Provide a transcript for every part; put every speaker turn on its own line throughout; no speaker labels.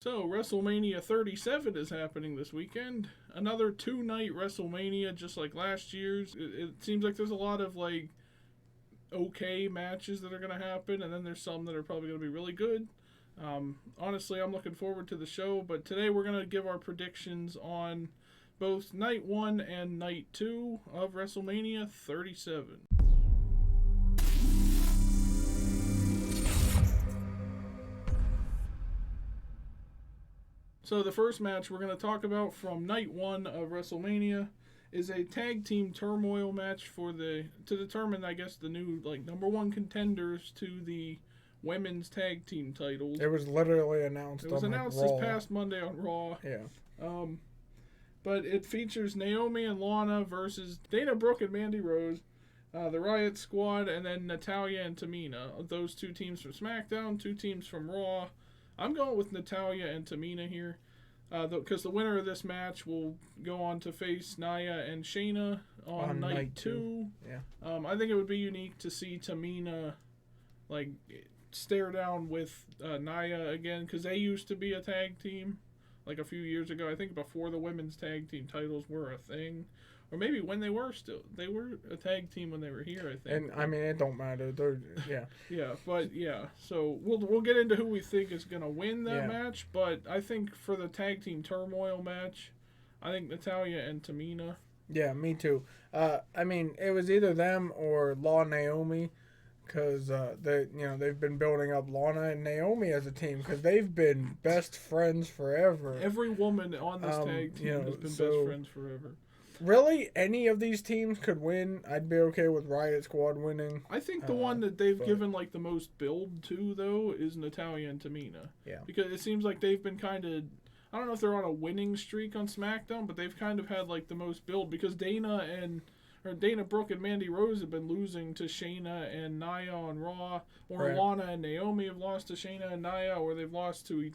So, WrestleMania 37 is happening this weekend. Another two-night WrestleMania, just like last year's. It seems like there's a lot of, okay matches that are going to happen, and then there's some that are probably going to be really good. Honestly, I'm looking forward to the show, but today we're going to give our predictions on both Night 1 and Night 2 of WrestleMania 37. So the first match we're going to talk about from Night 1 of WrestleMania is a tag team turmoil match to determine, I guess, the new number one contenders to the women's tag team titles.
It was literally announced.
It was announced this past Monday on Raw.
Yeah.
But it features Naomi and Lana versus Dana Brooke and Mandy Rose, the Riot Squad, and then Natalya and Tamina. Those two teams from SmackDown, two teams from Raw. I'm going with Natalya and Tamina here, because the winner of this match will go on to face Nia and Shayna on night 2.
Yeah.
I think it would be unique to see Tamina stare down with Nia again, because they used to be a tag team a few years ago. I think before the women's tag team titles were a thing. Or maybe when they were a tag team when they were here, I think.
And it don't matter. Yeah.
Yeah, so we'll get into who we think is gonna win that match. But I think for the tag team turmoil match, I think Natalya and Tamina.
Yeah, me too. It was either them or Naomi, because they've been building up Lana and Naomi as a team because they've been best friends forever.
Every woman on this tag team has been best friends forever.
Really, any of these teams could win. I'd be okay with Riot Squad winning.
I think the one that they've given the most build to, though, is Natalya and Tamina.
Yeah.
Because it seems like they've been kind of, I don't know if they're on a winning streak on SmackDown, but they've kind of had the most build, because Dana Brooke and Mandy Rose have been losing to Shayna and Nia on Raw, or right. Lana and Naomi have lost to Shayna and Nia, or they've lost to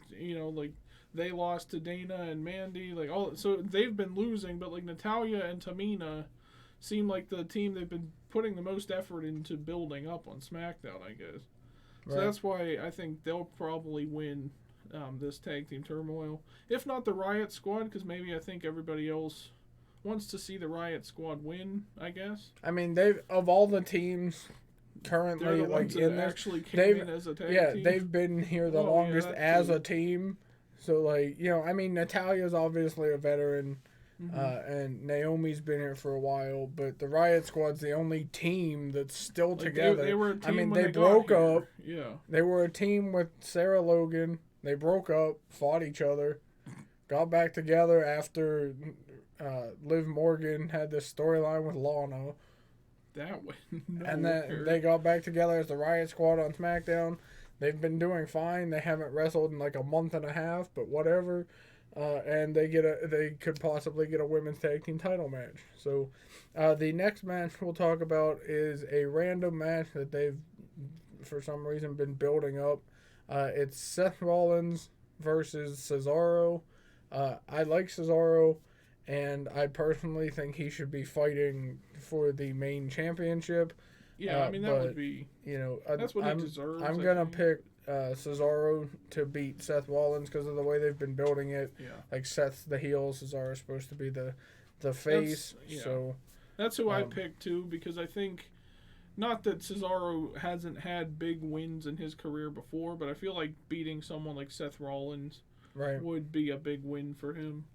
they lost to Dana and Mandy, so they've been losing, but Natalya and Tamina seem like the team they've been putting the most effort into building up on SmackDown, I guess. So that's why I think they'll probably win this tag team turmoil. If not the Riot Squad, because maybe I think everybody else wants to see the Riot Squad win, I guess.
They've, of all the teams currently in this,
actually came in as a tag team.
Yeah, they've been here the longest as a team. So, Natalya's obviously a veteran, and Naomi's been here for a while, but the Riot Squad's the only team that's still together.
They were a team
they broke up.
Yeah.
They were a team with Sarah Logan. They broke up, fought each other, got back together after Liv Morgan had this storyline with Lana.
That way.
And then they got back together as the Riot Squad on SmackDown. They've been doing fine. They haven't wrestled in a month and a half, but whatever. And they could possibly get a women's tag team title match. So the next match we'll talk about is a random match that they've, for some reason, been building up. It's Seth Rollins versus Cesaro. I like Cesaro, and I personally think he should be fighting for the main championship.
Yeah, that would be... that's what he deserves.
I'm going to pick Cesaro to beat Seth Rollins because of the way they've been building it.
Yeah.
Seth's the heel, Cesaro's supposed to be the face.
That's who I picked, too, because I think... Not that Cesaro hasn't had big wins in his career before, but I feel like beating someone like Seth Rollins would be a big win for him.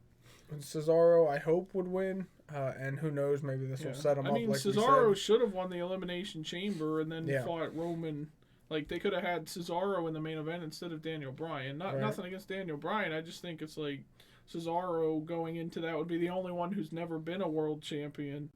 Cesaro, I hope, would win. And who knows, maybe this will set him up.
Cesaro should have won the Elimination Chamber and then fought Roman. They could have had Cesaro in the main event instead of Daniel Bryan. Nothing against Daniel Bryan. I just think it's Cesaro going into that would be the only one who's never been a world champion,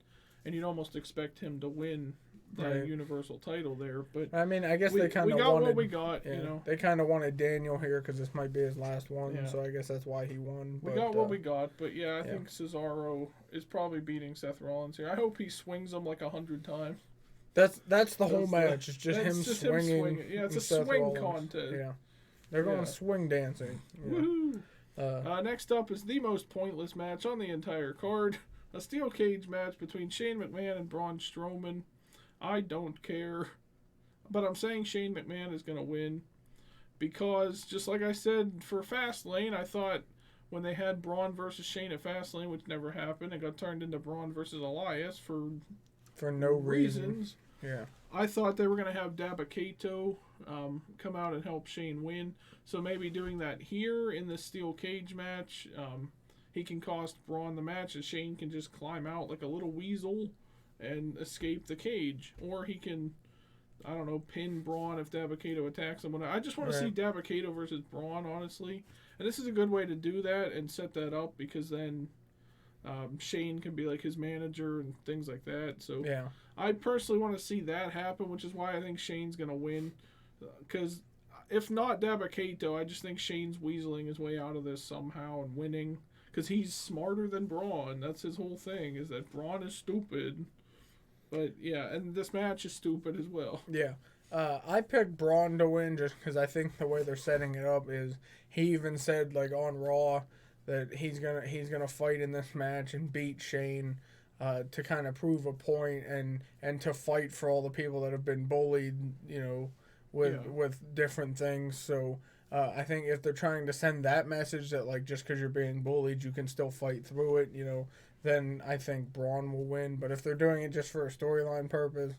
and you'd almost expect him to win the Universal title there. But
I guess they kind of wanted
what we got.
They kind of wanted Daniel here because this might be his last one, so I guess that's why he won.
We got what we got, but I think Cesaro is probably beating Seth Rollins here. I hope he swings him 100 times.
That's the whole match. It's just him swinging.
Yeah, it's a
Seth
swing
Rollins.
contest.
Yeah, they're going swing dancing.
Woohoo! Next up is the most pointless match on the entire card: a steel cage match between Shane McMahon and Braun Strowman. I don't care, but I'm saying Shane McMahon is going to win. because just like I said for Fastlane, I thought when they had Braun versus Shane at Fastlane, which never happened, it got turned into Braun versus Elias for
no reasons. Yeah.
I thought they were going to have Dabba-Kato come out and help Shane win. So maybe doing that here in the steel cage match, he can cost Braun the match, and Shane can just climb out like a little weasel and escape the cage. Or he can, I don't know, pin Braun if Dabba-Kato attacks him. I just want to see Dabba-Kato versus Braun, honestly. And this is a good way to do that and set that up, because then Shane can be like his manager and things like that. So
yeah.
I personally want to see that happen, which is why I think Shane's going to win. Because if not Dabba-Kato, I just think Shane's weaseling his way out of this somehow and winning. Because he's smarter than Braun. That's his whole thing, is that Braun is stupid. But yeah, and this match is stupid as well.
Yeah. I picked Braun to win just because I think the way they're setting it up is, he even said like on Raw that he's gonna fight in this match and beat Shane to kind of prove a point and to fight for all the people that have been bullied, with different things. So I think if they're trying to send that message that like just because you're being bullied you can still fight through it, then I think Braun will win. But if they're doing it just for a storyline purpose,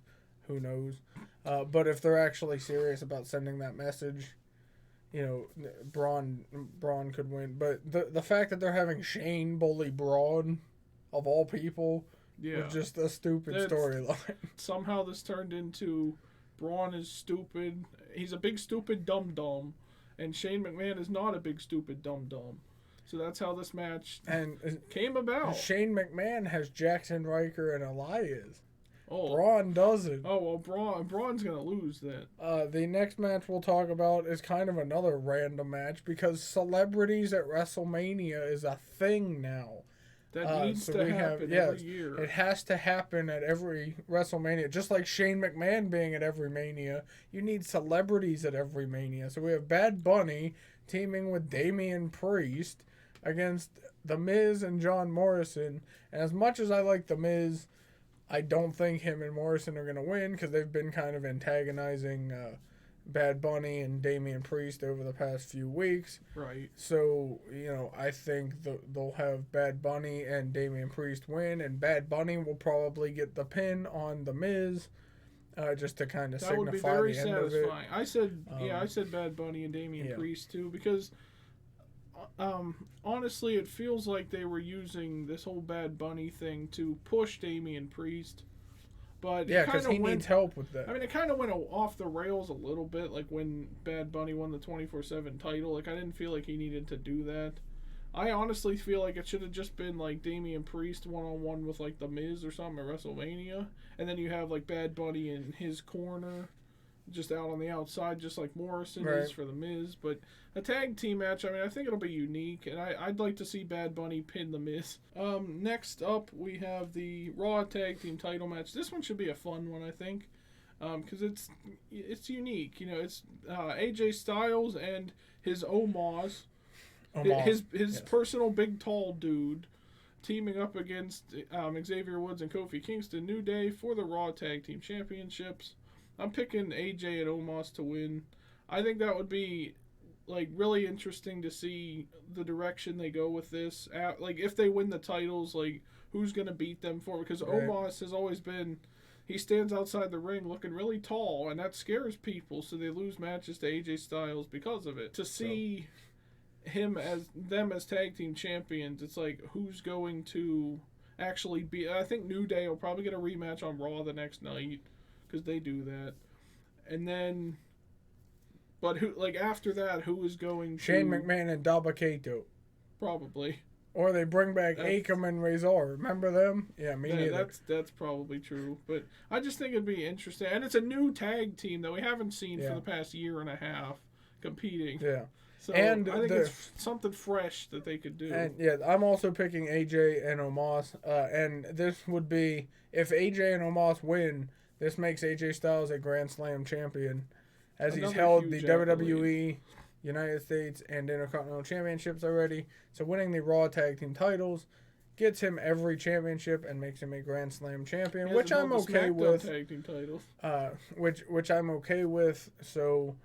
who knows? But if they're actually serious about sending that message, Braun could win. But the fact that they're having Shane bully Braun, of all people, was just a stupid storyline.
Somehow this turned into Braun is stupid. He's a big stupid dum-dum. And Shane McMahon is not a big stupid dum-dum. So that's how this match came about.
Shane McMahon has Jackson Riker and Elias.
Oh.
Braun doesn't.
Oh, well, Braun's going to lose then.
The next match we'll talk about is kind of another random match, because celebrities at WrestleMania is a thing now.
That needs to happen every year.
It has to happen at every WrestleMania. Just like Shane McMahon being at every Mania, you need celebrities at every Mania. So we have Bad Bunny teaming with Damian Priest against The Miz and John Morrison. And as much as I like The Miz, I don't think him and Morrison are going to win, because they've been kind of antagonizing Bad Bunny and Damian Priest over the past few weeks.
Right.
So, I think they'll have Bad Bunny and Damian Priest win, and Bad Bunny will probably get the pin on The Miz, just to kind of signify the end of it. That would be very
satisfying. I said Bad Bunny and Damian Priest too, because honestly, it feels like they were using this whole Bad Bunny thing to push Damian Priest. But
because he needs help with that.
I mean, it kind of went off the rails a little bit, like when Bad Bunny won the 24/7 title. Like, I didn't feel like he needed to do that. I honestly feel like it should have just been like Damian Priest one-on-one with like The Miz or something at WrestleMania, and then you have like Bad Bunny in his corner, just out on the outside, just like Morrison is for The Miz. But a tag team match, I mean, I think it'll be unique, and I'd like to see Bad Bunny pin The Miz. Next up, we have the Raw Tag Team title match. This one should be a fun one, I think, because it's unique. It's AJ Styles and his Omos, his personal big tall dude, teaming up against Xavier Woods and Kofi Kingston, New Day, for the Raw Tag Team Championships. I'm picking AJ and Omos to win. I think that would be like really interesting to see the direction they go with this. Like if they win the titles, like who's gonna beat them for? Because Omos has always been, he stands outside the ring looking really tall, and that scares people. So they lose matches to AJ Styles because of it. To see them as tag team champions, it's like who's going to actually be? I think New Day will probably get a rematch on Raw the next night, because they do that. And then, but who, like after that, who is going to...
Shane McMahon and Dabba-Kato.
Probably.
Or they bring back Akam and Razor. Remember them? Yeah, me neither.
That's probably true. But I just think it'd be interesting. And it's a new tag team that we haven't seen for the past year and a half competing.
Yeah.
So and I think it's something fresh that they could do.
And I'm also picking AJ and Omos. And this would be, if AJ and Omos win, this makes AJ Styles a Grand Slam champion, as he's held the WWE, United States, and Intercontinental Championships already. So winning the Raw Tag Team titles gets him every championship and makes him a Grand Slam champion, which I'm okay with.
Tag Team titles.
Which I'm okay with. So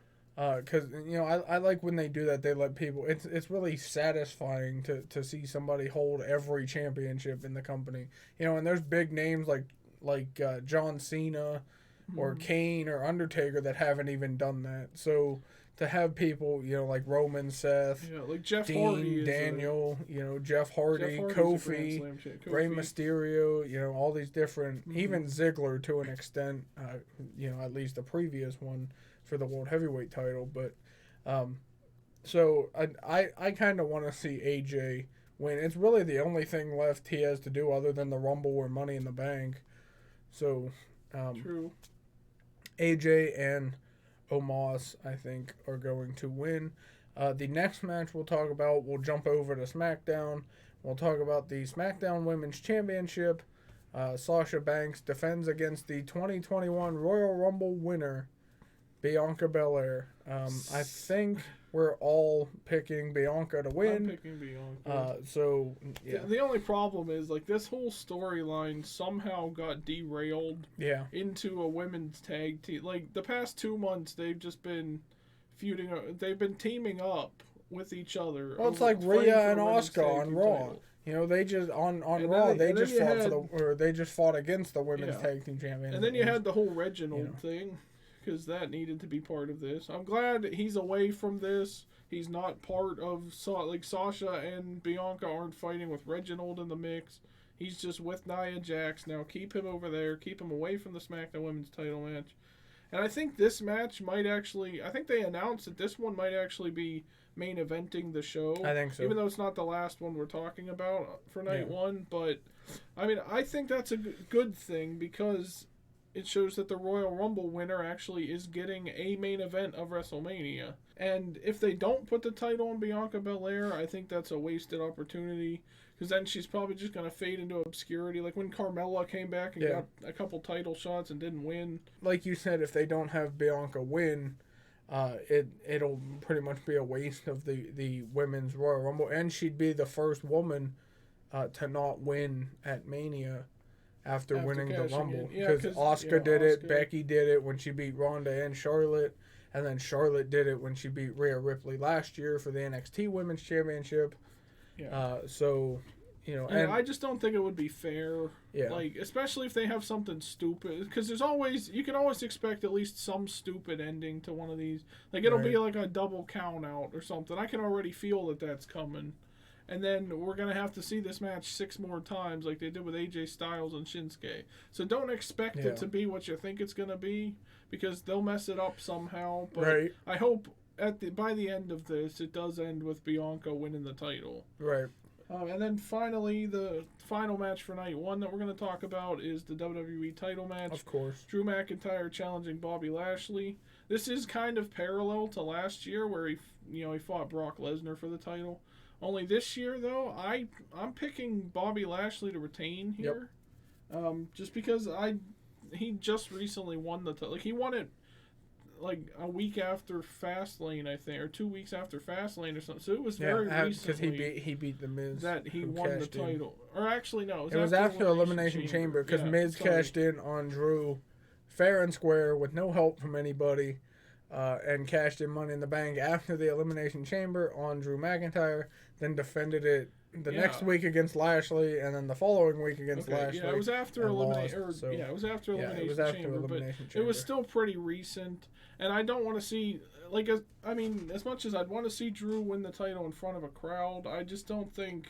Because I like when they do that. They let people. It's really satisfying to see somebody hold every championship in the company. And there's big names like John Cena, or Kane or Undertaker that haven't even done that. So to have people, like Roman, Seth,
like Jeff
Dean,
Hardy,
Daniel, Jeff Hardy, Kofi, Rey Mysterio, all these different, even Ziggler to an extent, at least the previous one for the World Heavyweight title. But so I kind of want to see AJ win. It's really the only thing left he has to do other than the Rumble or Money in the Bank. So
true.
AJ and Omos, I think, are going to win. The next match we'll talk about, we'll jump over to SmackDown. We'll talk about the SmackDown Women's Championship. Sasha Banks defends against the 2021 Royal Rumble winner, Bianca Belair. I think we're all picking Bianca to win.
I'm picking Bianca.
So, yeah.
The only problem is, this whole storyline somehow got derailed into a women's tag team. The past 2 months, they've just been feuding. They've been teaming up with each other.
Well, it's like Rhea and Asuka on Raw. They just on Raw they just fought against the women's tag team champions.
And then you had the whole Reginald thing, because that needed to be part of this. I'm glad he's away from this. He's not part of Sasha and Bianca aren't fighting with Reginald in the mix. He's just with Nia Jax now. Keep him over there. Keep him away from the SmackDown Women's title match. And I think this match might actually... I think they announced that this one might actually be main eventing the show.
I think so.
Even though it's not the last one we're talking about for night one. But, I think that's a good thing, because it shows that the Royal Rumble winner actually is getting a main event of WrestleMania. And if they don't put the title on Bianca Belair, I think that's a wasted opportunity, because then she's probably just going to fade into obscurity. Like when Carmella came back and got a couple title shots and didn't win. Like
you said, if they don't have Bianca win, it'll pretty much be a waste of the women's Royal Rumble. And she'd be the first woman to not win at Mania after winning the Rumble, because Asuka did it, Becky did it when she beat Ronda and Charlotte, and then Charlotte did it when she beat Rhea Ripley last year for the NXT Women's Championship. And
I just don't think it would be fair. Especially if they have something stupid, because you can always expect at least some stupid ending to one of these. It'll be like a double count out or something. I can already feel that that's coming. And then we're going to have to see this match 6 more times like they did with AJ Styles and Shinsuke. So don't expect it to be what you think it's going to be, because they'll mess it up somehow. But I hope by the end of this, it does end with Bianca winning the title. And then finally, the final match for night one that we're going to talk about is the WWE title match.
Of course.
Drew McIntyre challenging Bobby Lashley. This is kind of parallel to last year, where he fought Brock Lesnar for the title. Only this year, though, I'm picking Bobby Lashley to retain here. Just because he just recently won the title. He won it a week after Fastlane, I think, or 2 weeks after Fastlane or something. So it was very recently.
Because he beat The Miz.
That he won the title. Or actually, no.
It was after Elimination Chamber, because Miz cashed in on Drew fair and square with no help from anybody. And cashed in Money in the Bank after the Elimination Chamber on Drew McIntyre, then defended it the next week against Lashley, and then the following week against Lashley.
Yeah, it was after Elimination Chamber, but it was still pretty recent. And I don't want to see, as much as I'd want to see Drew win the title in front of a crowd, I just don't think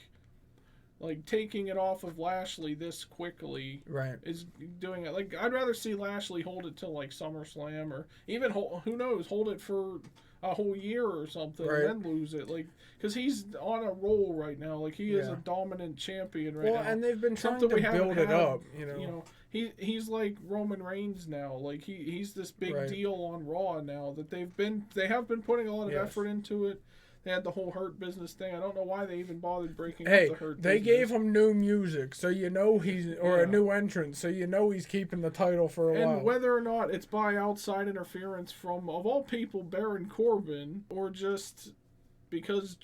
taking it off of Lashley this quickly is doing it. I'd rather see Lashley hold it till SummerSlam, or even who knows, hold it for a whole year or something, and then lose it. Because he's on a roll right now. He is a dominant champion right now.
Well, and they've been trying to build it up.
He's like Roman Reigns now. He's this big deal on Raw now that they have been putting a lot of effort into it. They had the whole Hurt Business thing. I don't know why they even bothered breaking up the Hurt Business. They
gave him new music, so a new entrance, so he's keeping the title for a while.
And whether or not it's by outside interference from, of all people, Baron Corbin, or just because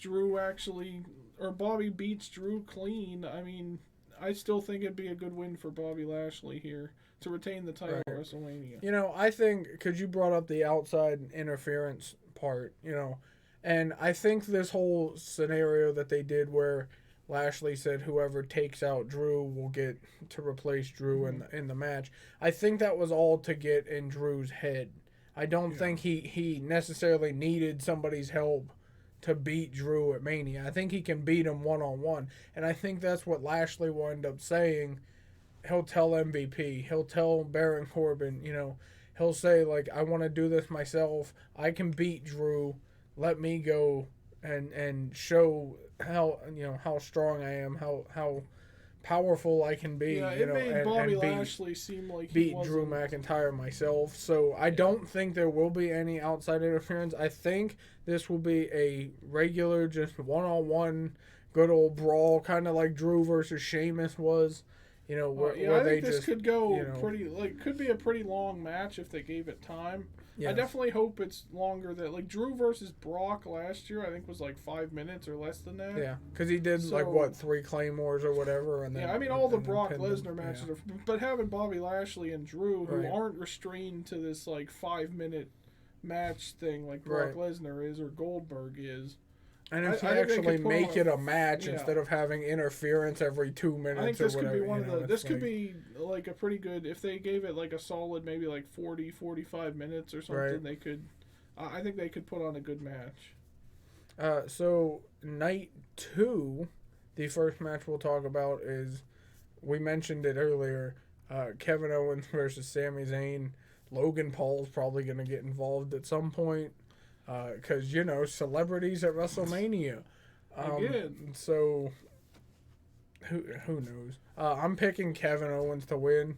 Bobby beats Drew clean, I still think it'd be a good win for Bobby Lashley here to retain the title at WrestleMania.
I think, because you brought up the outside interference part, you know. And I think this whole scenario that they did where Lashley said whoever takes out Drew will get to replace Drew in the match, I think that was all to get in Drew's head. I don't think he necessarily needed somebody's help to beat Drew at Mania. I think he can beat him one-on-one. And I think that's what Lashley will end up saying. He'll tell MVP. He'll tell Baron Corbin, you know, he'll say, like, I want to do this myself. I can beat Drew. Let me go and show how, you know, how strong I am, how powerful I can be.
Yeah,
you know,
made Bobby Lashley seem like he
beat Drew McIntyre myself. So I don't think there will be any outside interference. I think this will be a regular, just one-on-one, good old brawl, kind of like Drew versus Sheamus was. You know, where
I
they
think this
just
could go
you know,
pretty, like, could be a pretty long match if they gave it time.
yes.
I definitely hope it's longer than, like, Drew versus Brock last year, I think was like 5 minutes or less than that.
Yeah, because he did, like, what, 3 Claymores or whatever. And then,
yeah, I mean, all the Brock Lesnar matches
yeah.
are, but having Bobby Lashley and Drew, who aren't restrained to this, like, 5-minute match thing like Brock Lesnar is or Goldberg is.
And if you actually make it a match instead of having interference every 2 minutes,
I think this
or whatever,
could be one of the. This could
like,
be like a pretty good if they gave it like a solid maybe like 40, 45 minutes or something. They could. I think they could put on a good match.
So night 2, the first match we'll talk about is, we mentioned it earlier, Kevin Owens versus Sami Zayn. Logan Paul's probably going to get involved at some point. Because, you know, celebrities at WrestleMania.
Again.
So, who knows? I'm picking Kevin Owens to win.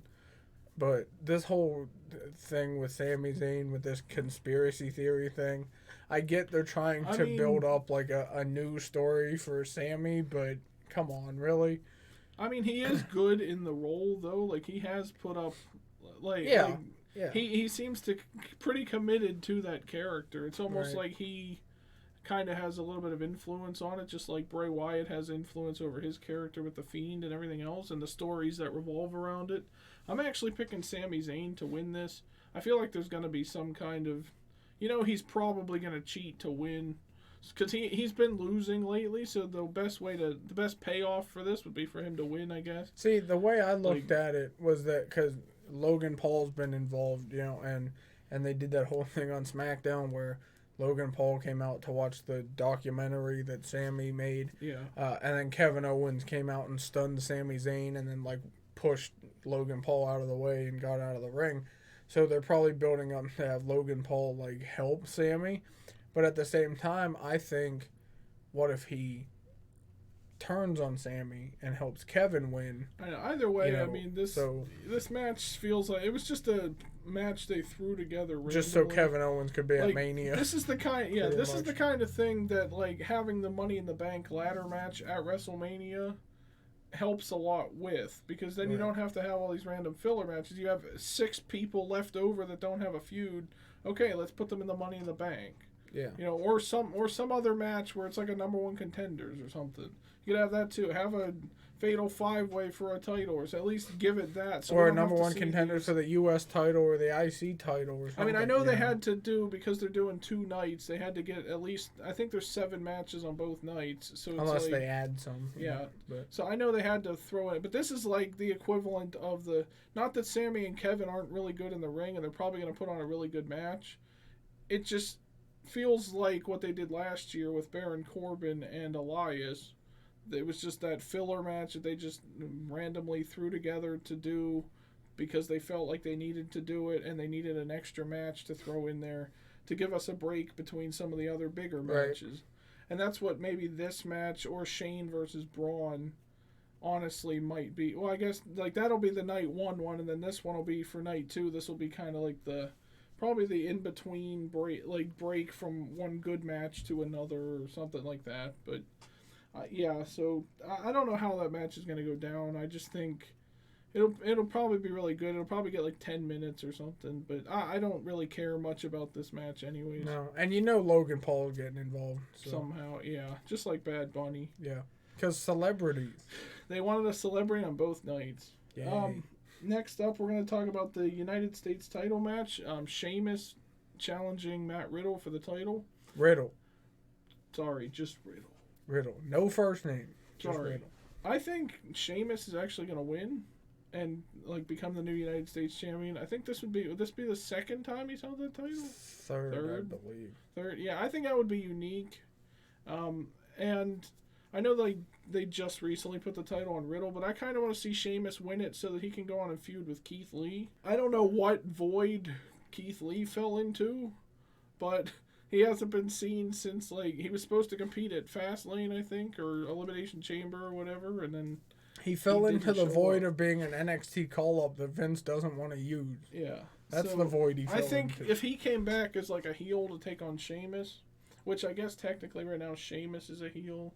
But this whole thing with Sami Zayn, with this conspiracy theory thing, I get they're trying to build up, like, a new story for Sami, but come on, really?
I mean, he is good in the role, though. Like, he has put up, like...
Yeah.
Like,
yeah.
He seems to pretty committed to that character. It's almost like he kind of has a little bit of influence on it, just like Bray Wyatt has influence over his character with the Fiend and everything else, and the stories that revolve around it. I'm actually picking Sami Zayn to win this. I feel like there's going to be some kind of, you know, he's probably going to cheat to win, because he's been losing lately. So the best payoff for this would be for him to win, I guess.
See, the way I looked at it was that because Logan Paul's been involved, you know, and they did that whole thing on SmackDown where Logan Paul came out to watch the documentary that Sami made.
Yeah.
And then Kevin Owens came out and stunned Sami Zayn and then, like, pushed Logan Paul out of the way and got out of the ring. So they're probably building up to have Logan Paul, like, help Sami. But at the same time, I think, what if he turns on Sami and helps Kevin win?
I know. Either way,
you know,
I mean, this match feels like it was just a match they threw together randomly.
Just so Kevin Owens could be
like,
at Mania.
This is the kind, is the kind of thing that, like, having the Money in the Bank ladder match at WrestleMania helps a lot with, because then you don't have to have all these random filler matches. You have 6 people left over that don't have a feud. Okay, let's put them in the Money in the Bank.
Yeah.
You know, or some other match where it's like a number 1 contenders or something. You could have that too. Have a fatal 5-way for a title, or so at least give it that. So
or a number 1 contender for the U.S. title or the IC title or something.
I mean, I know they had to do, because they're doing 2 nights, they had to get at least, I think there's 7 matches on both nights. So it's
unless
like,
they add some.
Yeah.
But.
So I know they had to throw it, but this is like the equivalent of the, not that Sami and Kevin aren't really good in the ring and they're probably going to put on a really good match. It just feels like what they did last year with Baron Corbin and Elias. It was just that filler match that they just randomly threw together to do because they felt like they needed to do it, and they needed an extra match to throw in there to give us a break between some of the other bigger matches. And that's what maybe this match or Shane versus Braun honestly might be. Well, I guess like that'll be the night 1 one, and then this one will be for night 2. This will be kind of like probably the in-between break from one good match to another or something like that. But so I don't know how that match is going to go down. I just think it'll probably be really good. It'll probably get like 10 minutes or something. But I don't really care much about this match anyways.
No, and you know Logan Paul getting involved. So.
Somehow, yeah. Just like Bad Bunny.
Yeah. Because celebrities.
They wanted a celebrity on both nights.
Yeah.
Next up, we're going to talk about the United States title match. Sheamus challenging Matt Riddle for the title.
Riddle.
Sorry, just Riddle.
Riddle. No first name. Just
Sorry.
Riddle.
I think Sheamus is actually going to win and like become the new United States champion. I think would this be the second time he's held that title?
Third, I believe.
Third, yeah. I think that would be unique. And I know they just recently put the title on Riddle, but I kind of want to see Sheamus win it so that he can go on and feud with Keith Lee. I don't know what void Keith Lee fell into, but he hasn't been seen since, like, he was supposed to compete at Fastlane, I think, or Elimination Chamber or whatever, and then
he fell into the void of being an NXT call-up that Vince doesn't want to use.
Yeah.
That's the void he fell into.
I think if he came back as, like, a heel to take on Sheamus, which I guess technically right now Sheamus is a heel.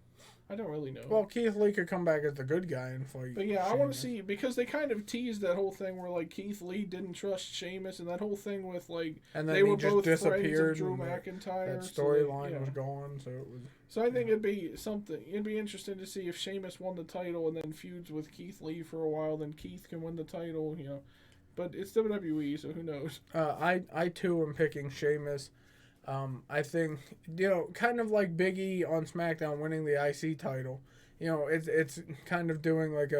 I don't really know.
Well, Keith Lee could come back as the good guy and fight.
But yeah,
Sheamus.
I want to see, because they kind of teased that whole thing where, like, Keith Lee didn't trust Sheamus, and that whole thing with, like,
and then
they were
just
both
disappeared.
friends of Drew McIntyre.
That storyline was gone, so it was.
So I think it'd be interesting to see if Sheamus won the title and then feuds with Keith Lee for a while, then Keith can win the title, you know. But it's WWE, so who knows?
I too am picking Sheamus. I think, you know, kind of like Big E on SmackDown winning the IC title. You know, it's kind of doing like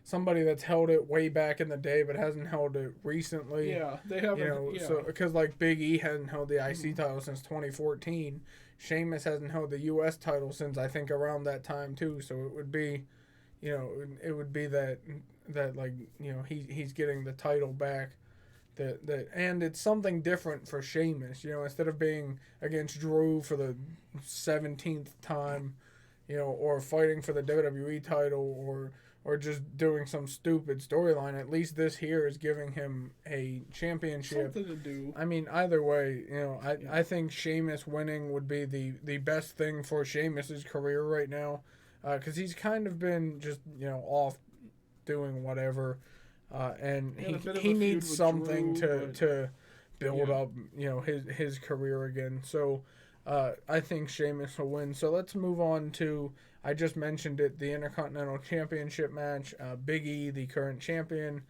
somebody that's held it way back in the day but hasn't held it recently.
Yeah, they haven't.
You know,
yeah.
so because like Big E hasn't held the IC title since 2014, Sheamus hasn't held the US title since I think around that time too. So it would be, you know, it would be that like, you know, he's getting the title back. And it's something different for Sheamus, you know, instead of being against Drew for the 17th time, you know, or fighting for the WWE title or just doing some stupid storyline. At least this here is giving him a championship.
Something to do.
I mean, either way, you know, I think Sheamus winning would be the best thing for Sheamus's career right now, because he's kind of been just, you know, off doing whatever. And he needs something to build up, you know, his career again. So I think Sheamus will win. So let's move on to, I just mentioned it, the Intercontinental Championship match. Big E, the current champion,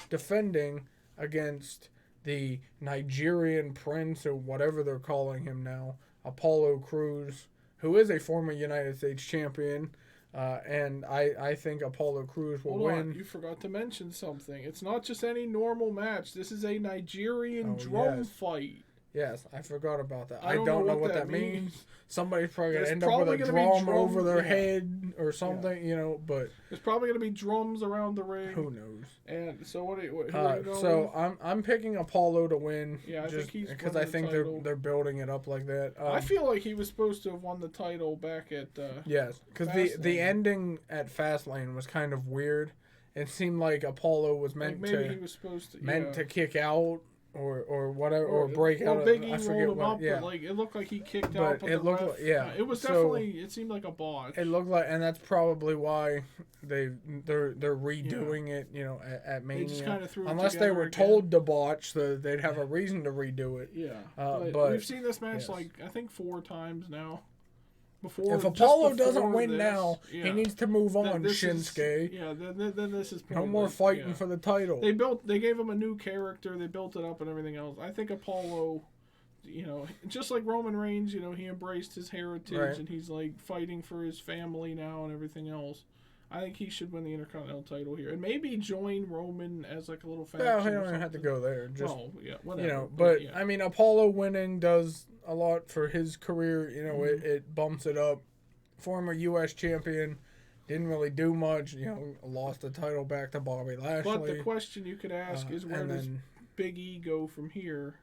defending against the Nigerian Prince, or whatever they're calling him now, Apollo Crews, who is a former United States champion. And I think Apollo Crews will win.
You forgot to mention something. It's not just any normal match. This is a Nigerian drum fight.
Yes, I forgot about that.
I don't know what that means.
Somebody's probably going to end up with a drum over their head or something, you know, but...
There's probably going to be drums around the ring.
Who knows?
And so who are you going
so
with?
I'm picking Apollo to win.
Yeah, I think he's
because I think they're building it up like that.
I feel like he was supposed to have won the title back at
yes, because the ending at Fastlane was kind of weird. It seemed like Apollo was meant
he was supposed to
kick out. Or whatever, or break out.
Big E
I forget
rolled him up, but like it looked like he kicked out. But it looked like, it was definitely. It seemed like a botch.
It looked like, and that's probably why they're redoing it. You know, at Mania.
They just kind of threw
unless they were told to botch, so they'd have a reason to redo it.
Yeah,
but
we've seen this match like I think 4 times now.
If Apollo doesn't win now, he needs to move on, Shinsuke.
Then this is
no more fighting for the title.
They gave him a new character, they built it up and everything else. I think Apollo, you know, just like Roman Reigns, you know, he embraced his heritage and he's like fighting for his family now and everything else. I think he should win the Intercontinental title here, and maybe join Roman as like a little faction.
Well, he don't even have to go there. Just,
whatever.
You know, but I mean, Apollo winning does a lot for his career. You know, it bumps it up. Former U.S. champion, didn't really do much. You know, lost the title back to Bobby Lashley.
But the question you could ask is, where does Big E go from here?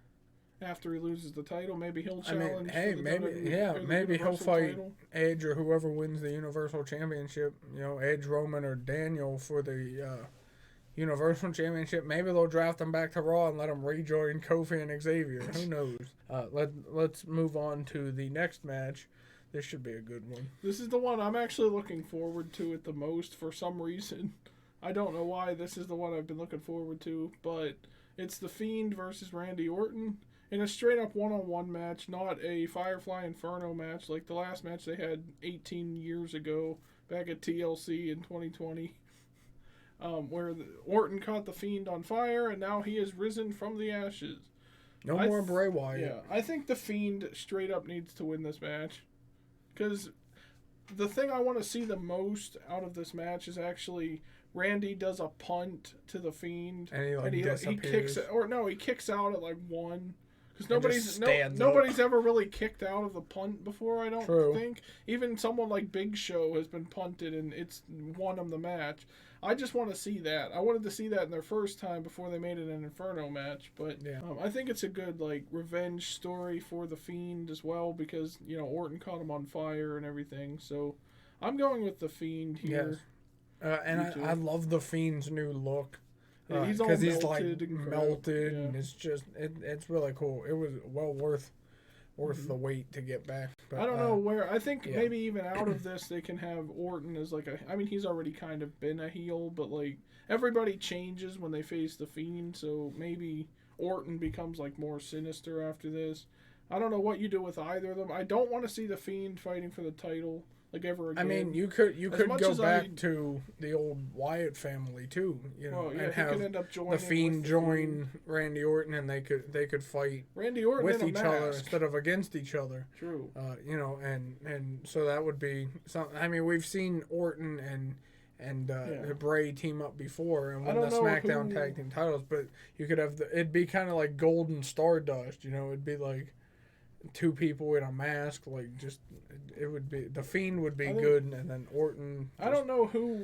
After he loses the title, maybe he'll challenge.
Maybe he'll fight title. Edge or whoever wins the Universal Championship. You know, Edge, Roman, or Daniel for the Universal Championship. Maybe they'll draft him back to Raw and let him rejoin Kofi and Xavier. Who knows? Let's move on to the next match. This should be a good one.
This is the one I'm actually looking forward to it the most for some reason. I don't know why this is the one I've been looking forward to, but it's the Fiend versus Randy Orton. In a straight-up one-on-one match, not a Firefly Inferno match like the last match they had 18 years ago back at TLC in 2020, where Orton caught the Fiend on fire, and now he has risen from the ashes.
No more Bray Wyatt.
Yeah, I think the Fiend straight up needs to win this match. Because the thing I want to see the most out of this match is actually Randy does a punt to the Fiend.
And he
kicks it, he kicks out at like 1. Because nobody's ever really kicked out of the punt before, I don't think. Even someone like Big Show has been punted and it's won him the match. I just want to see that. I wanted to see that in their first time before they made it an Inferno match. But I think it's a good like revenge story for the Fiend as well because, Orton caught him on fire and everything. So I'm going with the Fiend here.
Yes. And I love the Fiend's new look.
He's all melted
and it's just it's really cool. It was well worth the wait to get back. But,
I don't know where. I think maybe even out of this they can have Orton as like he's already kind of been a heel, but like everybody changes when they face the Fiend, so maybe Orton becomes like more sinister after this. I don't know what you do with either of them. I don't want to see the Fiend fighting for the title like ever again.
I mean, you could go back to the old Wyatt family too, and have the Fiend join Randy Orton, and they could fight
Randy Orton
with each other instead of against each other.
True.
And so that would be something. I mean, we've seen Orton and Bray team up before and win the SmackDown tag team titles, but you could have it'd be kind of like Golden Stardust, It'd be like 2 people in a mask, like just it would be the Fiend would be good, and then Orton.
I don't know who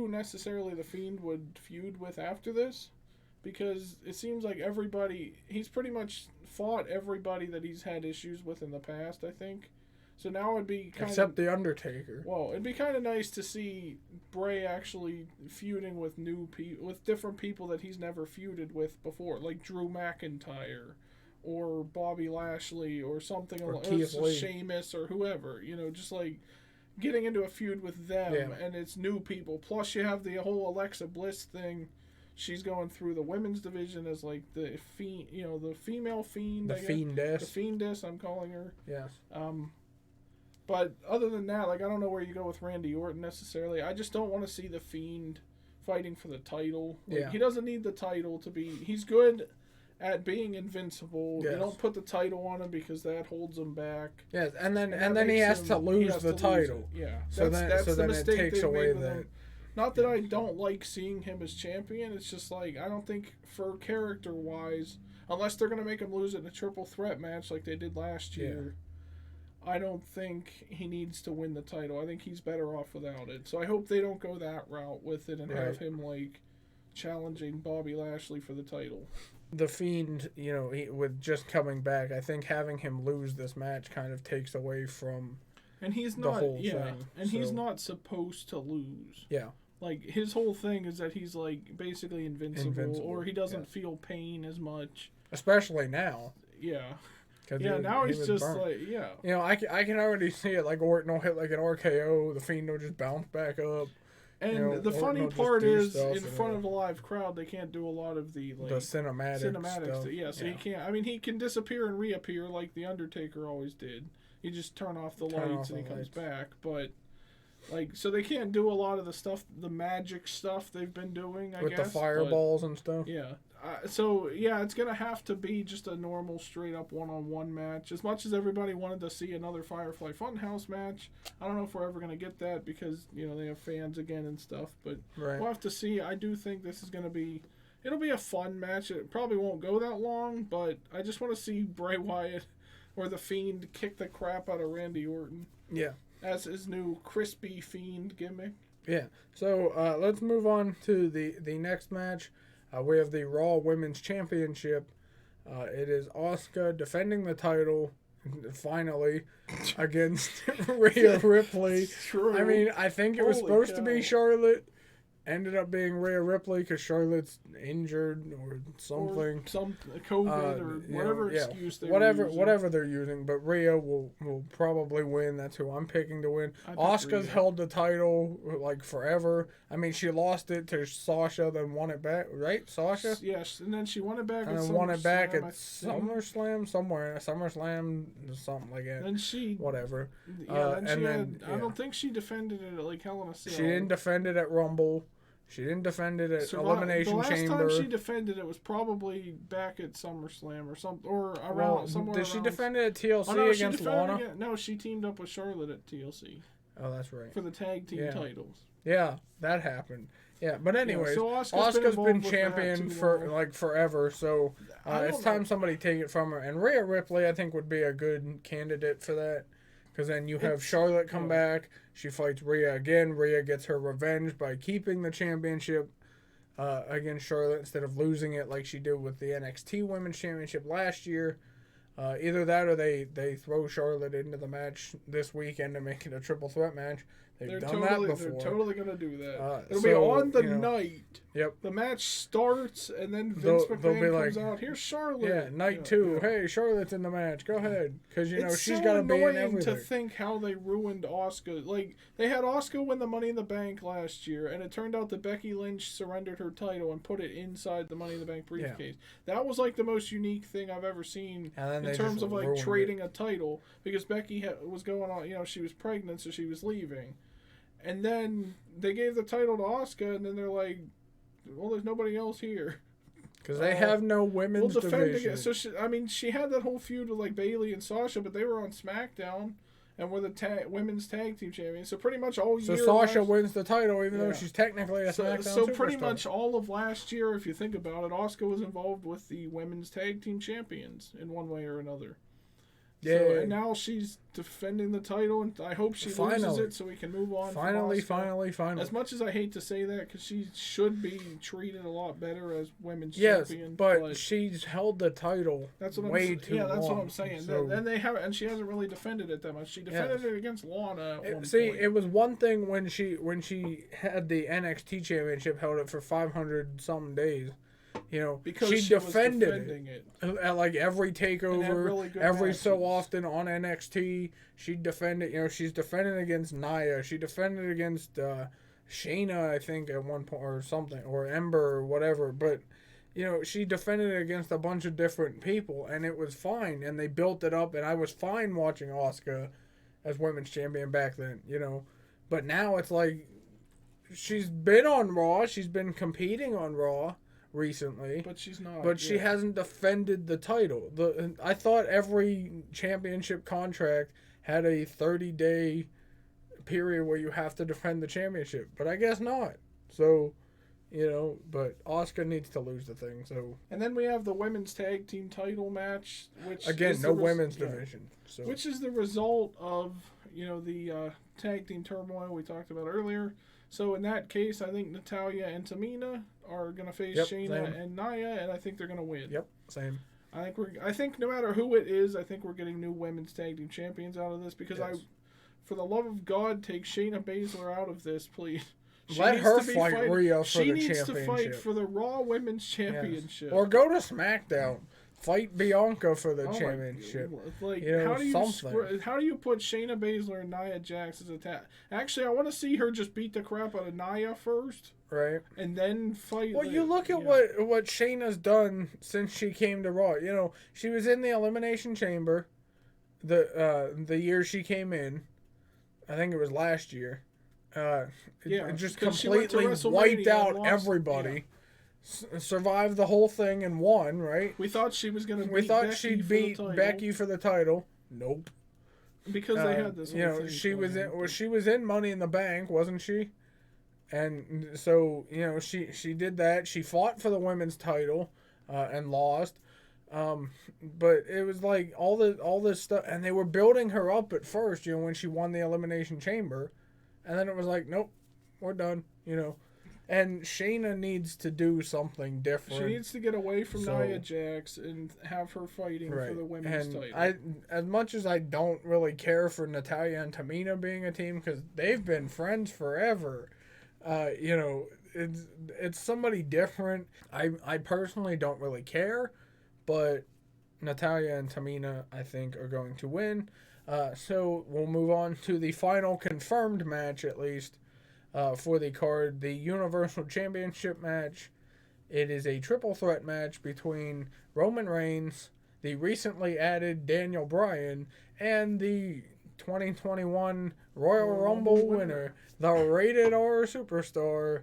necessarily the Fiend would feud with after this, because it seems like he's pretty much fought everybody that he's had issues with in the past. I think so. Now it'd be
except the Undertaker.
Well, it'd be kind of nice to see Bray actually feuding with with different people that he's never feuded with before, like Drew McIntyre. Or Bobby Lashley or something, or Sheamus or whoever, just like getting into a feud with them, and it's new people. Plus, you have the whole Alexa Bliss thing. She's going through the women's division as like the the female Fiend,
Fiendess.
The Fiendess, I'm calling her.
Yes.
But other than that, like I don't know where you go with Randy Orton necessarily. I just don't want to see the Fiend fighting for the title. He doesn't need the title to be. He's good at being invincible. You don't put the title on him because that holds him back.
Yes, and then he has to lose the title. So that's the
mistake
it takes away that.
Not that I don't like seeing him as champion. It's just like I don't think for character wise, unless they're gonna make him lose it in a triple threat match like they did last year. I don't think he needs to win the title. I think he's better off without it. So I hope they don't go that route with it and have him like challenging Bobby Lashley for the title.
The Fiend, with just coming back, I think having him lose this match kind of takes away from the whole thing.
And he's not supposed to lose.
Yeah.
Like, his whole thing is that he's, like, basically invincible. Or he doesn't feel pain as much.
Especially now.
Yeah. Now he's just
burnt.
like,
I can already see it. Like, Orton will hit, like, an RKO. The Fiend will just bounce back up.
And the funny part is, in front of a live crowd, they can't do a lot of the
cinematics
stuff. So he can't. I mean, he can disappear and reappear like the Undertaker always did. You just turn off the lights and he comes back. But so they can't do a lot of the stuff, the magic stuff they've been doing. I guess
with the fireballs and stuff.
Yeah. It's gonna have to be just a normal, straight up one-on-one match. As much as everybody wanted to see another Firefly Funhouse match, I don't know if we're ever gonna get that because they have fans again and stuff. But we'll have to see. I do think this is gonna be. It'll be a fun match. It probably won't go that long, but I just want to see Bray Wyatt or the Fiend kick the crap out of Randy Orton.
Yeah. As
his new crispy Fiend gimmick.
Yeah. So let's move on to the next match. We have the Raw Women's Championship. It is Asuka defending the title, finally, against Rhea Ripley.
True.
I mean, I think it was supposed to be Charlotte. Ended up being Rhea Ripley because Charlotte's injured or something.
Or some COVID or whatever excuse they're using.
Whatever they're using. But Rhea will probably win. That's who I'm picking to win. Asuka's held the title like forever. I mean, she lost it to Sasha, then won it back, right? Sasha?
Yes, and then she won it back
at SummerSlam, somewhere. SummerSlam, something like that.
And she...
Whatever.
I don't think she defended it at like Hell in a Cell.
She didn't defend it at Rumble. She didn't defend it at Elimination Chamber.
The last time she defended it was probably back at SummerSlam or something, or around somewhere.
Did she defend it at TLC against Lana?
No, she teamed up with Charlotte at TLC.
Oh, that's right.
For the tag team titles.
Yeah, that happened. Yeah, but anyways, so Asuka's been champion for like forever, so it's time somebody take it from her. And Rhea Ripley, I think, would be a good candidate for that, because then you have Charlotte come back, she fights Rhea again. Rhea gets her revenge by keeping the championship against Charlotte instead of losing it like she did with the NXT Women's Championship last year. Either that or they throw Charlotte into the match this weekend to make it a triple threat match. They've done that before.
They're totally going to do that. It'll be on the night.
Yep.
The match starts, and then Vince McMahon comes out. Here's Charlotte.
Yeah, night 2. Yeah. Hey, Charlotte's in the match. Go ahead. Because, she's got to be in everything.
It's so annoying to think how they ruined Asuka. Like, they had Asuka win the Money in the Bank last year, and it turned out that Becky Lynch surrendered her title and put it inside the Money in the Bank briefcase. Yeah. That was, like, the most unique thing I've ever seen in terms of, like, trading a title. Because Becky was going on, she was pregnant, so she was leaving. And then they gave the title to Asuka, and then they're like, well, there's nobody else here.
Because they have no women's division.
Again. So, she had that whole feud with, like, Bayley and Sasha, but they were on Smackdown and were the women's tag team champions. So pretty much all year.
So Sasha wins the title, even though she's technically a SmackDown
So
superstar.
pretty much all of last year, if you think about it, Asuka was involved with the women's tag team champions in one way or another. Yeah, and now she's defending the title, and I hope she loses it so we can move on.
Finally.
As much as I hate to say that, because she should be treated a lot better as women's champion.
But she's held the title way too long.
Yeah, that's what I'm saying. So, and she hasn't really defended it that much. She defended it against Lana at one point.
It was one thing when she had the NXT championship, held it for 500-something days.
Because
she defended
it
at like every takeover, really every matches. So often on NXT. She defended. She's defended against Nia. She defended against Shayna, I think, at one point or something, or Ember or whatever. But she defended it against a bunch of different people, and it was fine. And they built it up, and I was fine watching Asuka as women's champion back then. But now it's like she's been on Raw. She's been competing on Raw recently,
but she's not.
But she hasn't defended the title. I thought every championship contract had a 30-day period where you have to defend the championship, but I guess not. So, but Asuka needs to lose the thing. So,
and then we have the women's tag team title match, which
again, no women's division. So,
which is the result of the tag team turmoil we talked about earlier. So in that case, I think Natalya and Tamina are gonna face Shayna and Nia, and I think they're gonna win.
Yep, same.
I think no matter who it is, I think we're getting new women's tag team champions out of this because for the love of God, take Shayna Baszler out of this, please.
Let her fight Rhea for the championship. She needs to fight
for the Raw Women's Championship.
Yes. Or go to SmackDown. Fight Bianca for the championship.
Like, how do you put Shayna Baszler and Nia Jax as a tag? Actually, I want to see her just beat the crap out of Nia first.
Right.
And then fight.
Well, you look at what Shayna's done since she came to Raw. She was in the Elimination Chamber the year she came in. I think it was last year. It just completely wiped out everybody. Yeah. Survived the whole thing and won, right?
We thought she was going to.
We thought she'd beat Becky for the title. Nope.
Because they had this.
She was in Money in the Bank, wasn't she? And so she did that. She fought for the women's title, and lost. But it was like all this stuff, and they were building her up at first. When she won the Elimination Chamber, and then it was like, nope, we're done. And Shayna needs to do something different.
She needs to get away from Nia Jax and have her fighting for the women's title.
As much as I don't really care for Natalya and Tamina being a team because they've been friends forever, it's somebody different. I personally don't really care, but Natalya and Tamina, I think, are going to win. So we'll move on to the final confirmed match, at least. For the card, the Universal Championship match. It is a triple threat match between Roman Reigns, the recently added Daniel Bryan, and the 2021 Royal Rumble winner, the Rated R Superstar,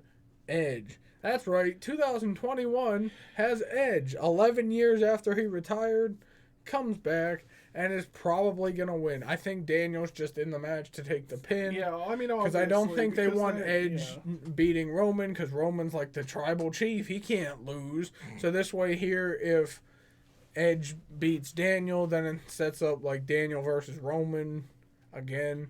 Edge. That's right. 2021 has Edge. 11 years after he retired, comes back and is probably gonna win. I think Daniel's just in the match to take the pin.
Yeah, I mean,
because I don't think they want Edge
yeah.
beating Roman, because Roman's like the tribal chief. He can't lose. So this way here, if Edge beats Daniel, then it sets up like Daniel versus Roman again.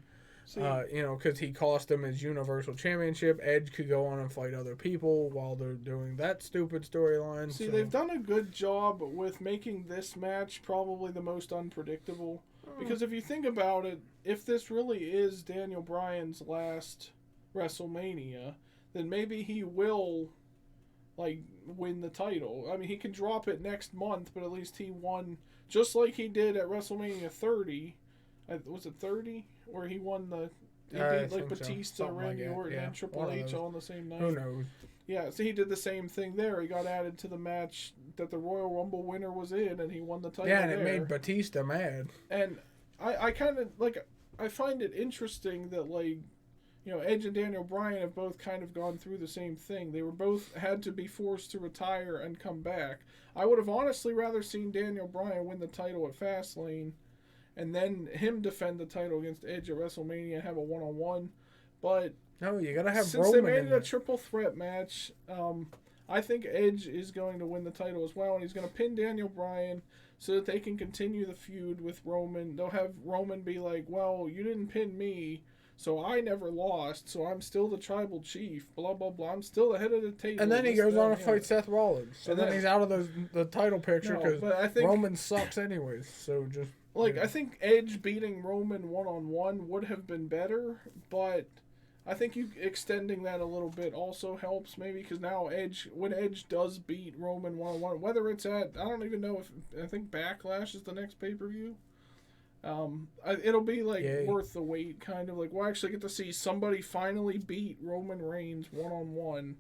Because he cost him his Universal Championship. Edge could go on and fight other people while they're doing that stupid storyline.
See, they've done a good job with making this match probably the most unpredictable. Because if you think about it, if this really is Daniel Bryan's last WrestleMania, then maybe he will, like, win the title. I mean, he can drop it next month, but at least he won, just like he did at WrestleMania 30. Was it 30? Where he won the... He beat, like, Batista,
so.
Randy Orton, and Triple H all on the same night.
Who knows?
Yeah, so he did the same thing there. He got added to the match that the Royal Rumble winner was in, and he won the title
Yeah, and
there.
it made Batista mad.
And I kind of, like, I find it interesting that, like, you know, Edge and Daniel Bryan have both kind of gone through the same thing. They were both had to be forced to retire and come back. I would have honestly rather seen Daniel Bryan win the title at Fastlane and then him defend the title against Edge at WrestleMania and have a one-on-one. But
no, you gotta have
since
Roman
they made
in
it a
it.
triple threat match, I think Edge is going to win the title as well, and he's going to pin Daniel Bryan so that they can continue the feud with Roman. They'll have Roman be like, well, you didn't pin me, so I never lost, so I'm still the tribal chief, blah, blah, blah. I'm still the head of the table.
And then he goes on to fight Seth Rollins. So then he's out of the title picture because Roman sucks anyways. So just...
Like, I think Edge beating Roman one-on-one would have been better, but I think you extending that a little bit also helps maybe, because now when Edge does beat Roman one-on-one, whether it's at, I don't even know if, I think Backlash is the next pay-per-view. It'll be like worth the wait, kind of like we'll actually get to see somebody finally beat Roman Reigns one-on-one,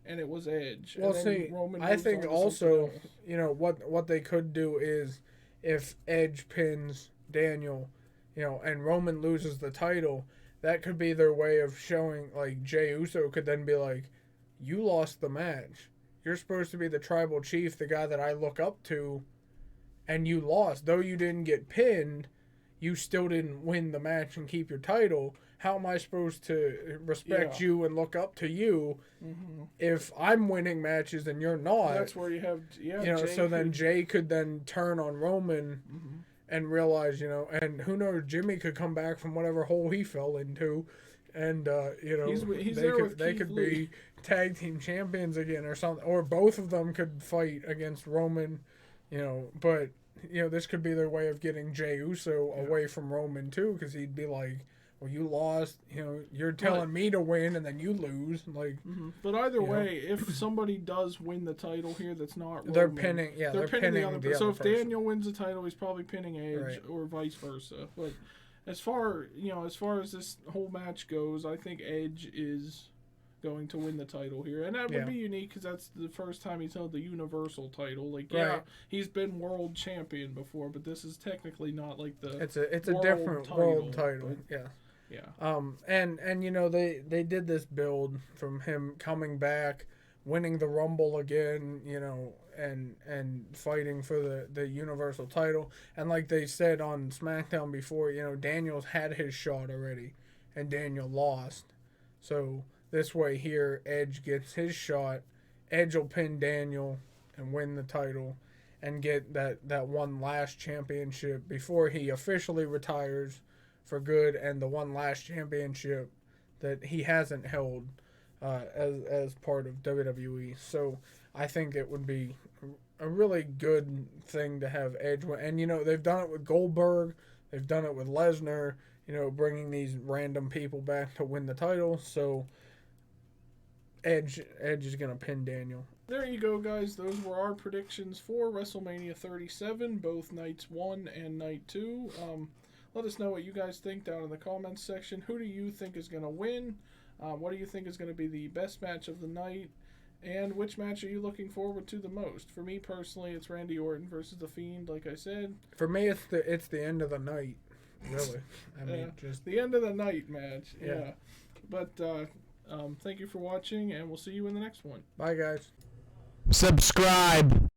and it was Edge.
Well, see, I think also, you know, what they could do is, if Edge pins Daniel, you know, and Roman loses the title, that could be their way of showing, like, Jey Uso could then be like, you lost the match. You're supposed to be the tribal chief, the guy that I look up to, and you lost. Though you didn't get pinned, you still didn't win the match and keep your title. How am I supposed to respect you and look up to you if I'm winning matches and you're not?
That's where you have,
you know. Then Jey could then turn on Roman and realize, you know, and who knows, Jimmy could come back from whatever hole he fell into, and you know, they could be tag team champions again or something, or both of them could fight against Roman, you know. But you know, this could be their way of getting Jey Uso away from Roman too, because he'd be like, well, you lost, you know, you're telling me to win and then you lose. Like,
But either way, if somebody does win the title here that's not Roman,
they're pinning the other person.
So if Daniel wins the title, he's probably pinning Edge or vice versa. But as far as this whole match goes, I think Edge is going to win the title here. And that would be unique because that's the first time he's held the Universal title. Like, he's been world champion before, but this is technically not like the
It's a different world title. Yeah.
Yeah.
And you know, they did this build from him coming back, winning the Rumble again, you know, and fighting for the Universal title. And like they said on SmackDown before, you know, Daniel's had his shot already and Daniel lost. So this way here, Edge gets his shot. Edge will pin Daniel and win the title and get that one last championship before he officially retires for good, and the one last championship that he hasn't held as part of WWE. So I think it would be a really good thing to have Edge win. And, you know, they've done it with Goldberg. They've done it with Lesnar, you know, bringing these random people back to win the title. So Edge is going to pin Daniel.
There you go, guys. Those were our predictions for WrestleMania 37, both nights 1 and night 2. Let us know what you guys think down in the comments section. Who do you think is going to win? What do you think is going to be the best match of the night? And which match are you looking forward to the most? For me personally, it's Randy Orton versus The Fiend, like I said.
For me, it's the end of the night, really. I mean, just
the end of the night match. Yeah. But Thank you for watching, and we'll see you in the next one.
Bye, guys.
Subscribe.